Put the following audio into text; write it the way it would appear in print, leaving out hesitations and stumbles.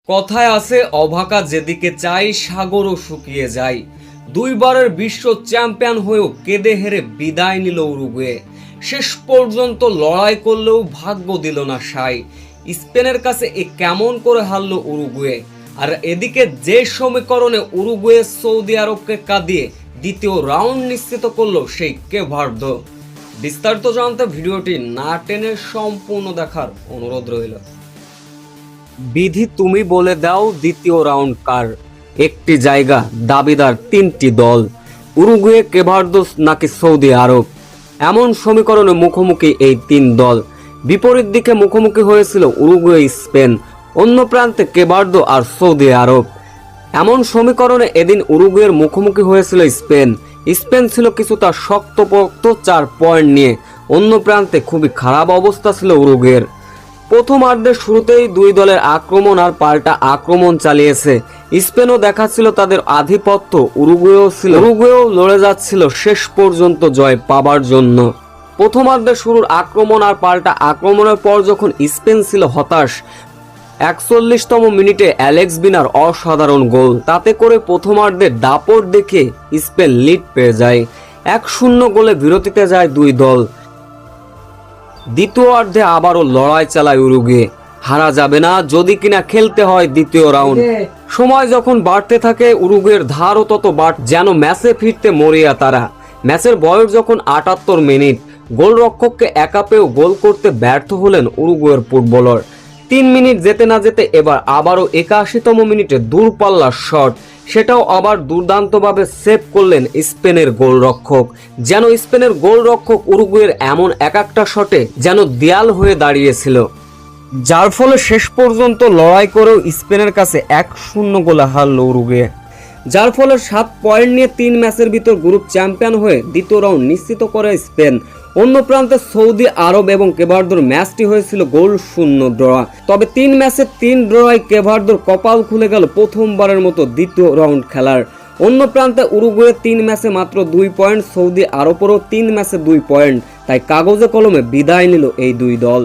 কথায় আছে অভাগা যেদিকে চাই সাগরও শুকিয়ে যায়। দুইবারের বিশ্ব চ্যাম্পিয়ন হয়েও কেঁদে হেরে বিদায় নিল উরুগুয়ে। শেষ পর্যন্ত লড়াই করলেও ভাগ্য দিল না সাই। স্পেনের কাছে এ কেমন করে হারল উরুগুয়ে। আর এদিকে যে সমীকরণে উরুগুয়ে সৌদি আরবকে কাঁদিয়ে দ্বিতীয় রাউন্ড নিশ্চিত করলো সেই কেভার্দো। বিস্তারিত জানতে ভিডিওটি না টেনে সম্পূর্ণ দেখার অনুরোধ রইল। বিধি তুমি বলে দাও দ্বিতীয় রাউন্ড কার। একটি জায়গা, দাবিদার তিনটি দল, উরুগুয়ে, কেভার্দোস নাকি সৌদি আরব। এমন সমীকরণে মুখোমুখি এই তিন দল। বিপরীত দিকে মুখোমুখি হয়েছিল উরুগুয়ে, স্পেন, অন্য প্রান্তে কেভার্দো আর সৌদি আরব। এমন সমীকরণে এদিন উরুগুয়ের মুখোমুখি হয়েছিল স্পেন। স্পেন ছিল কিছুটা শক্তপোক্ত 4 পয়েন্ট নিয়ে, অন্য প্রান্তে খুবই খারাপ অবস্থা ছিল উরুগুয়ের। প্রথমার্ধের শুরুতেই দুই দলের আক্রমণ আর পাল্টা আক্রমণ চালিয়েছে। স্পেনও দেখাচ্ছিল তাদের আধিপত্য, উরুগুয়েও লড়ে যাচ্ছিল শেষ পর্যন্ত জয় পাবার জন্য। প্রথমার্ধের শুরুর আক্রমণ আর পাল্টা আক্রমণের পর যখন স্পেন ছিল হতাশ, 41তম মিনিটে অ্যালেক্স বিনার অসাধারণ গোল, তাতে করে প্রথমার্ধের দাপট দেখে স্পেন লিড পেয়ে যায়। 1-0 গোলে বিরতিতে যায় দুই দল। দ্বিতীয়ার্ধে আবারও লড়াই চালায় উরুগুয়ে। হারা যাবে না যদি কিনা খেলতে হয় দ্বিতীয় রাউন্ড। সময় যখন বাড়তে থাকে উরুগুয়ের ধারও তত যেন ম্যাচে ফিরতে মরিয়া তারা। ম্যাচের বয়স যখন 78 মিনিট, গোলরক্ষককে একা পেয়েও গোল করতে ব্যর্থ হলেন উরুগুয়ের ফুটবলার। 3 মিনিট যেতে না যেতে এবার আবারও 81তম মিনিটে দূরপাল্লার শট, সেটাও আবার দুর্দান্তভাবে সেভ করলেন স্পেনের গোলরক্ষক। যেন স্পেনের গোলরক্ষক উরুগুয়ের এমন একটা শটে যেন দেয়াল হয়ে দাঁড়িয়েছিল, যার ফলে শেষ পর্যন্ত লড়াই করেও স্পেনের কাছে 1-0 গোলে হারল উরুগুয়ে। যার ফলে 7 পয়েন্ট নিয়ে 3 ম্যাচের ভিতর গ্রুপ চ্যাম্পিয়ন হয়ে দ্বিতীয় রাউন্ড নিশ্চিত করে স্পেন। অন্য প্রান্তে সৌদি আরব এবং কেভার্দোর ম্যাচটি হয়েছিল গোলশূন্য ড্র। তবে 3 ম্যাচে 3 ড্রয় কেভার্দোর কপাল খুলে গেল প্রথমবারের মতো দ্বিতীয় রাউন্ড খেলার। অন্য প্রান্তে উরুগুয়ে 3 ম্যাচে মাত্র 2 পয়েন্ট, সৌদি আরবেরও 3 ম্যাচে 2 পয়েন্ট। তাই কাগজে কলমে বিদায় নিল এই দুই দল।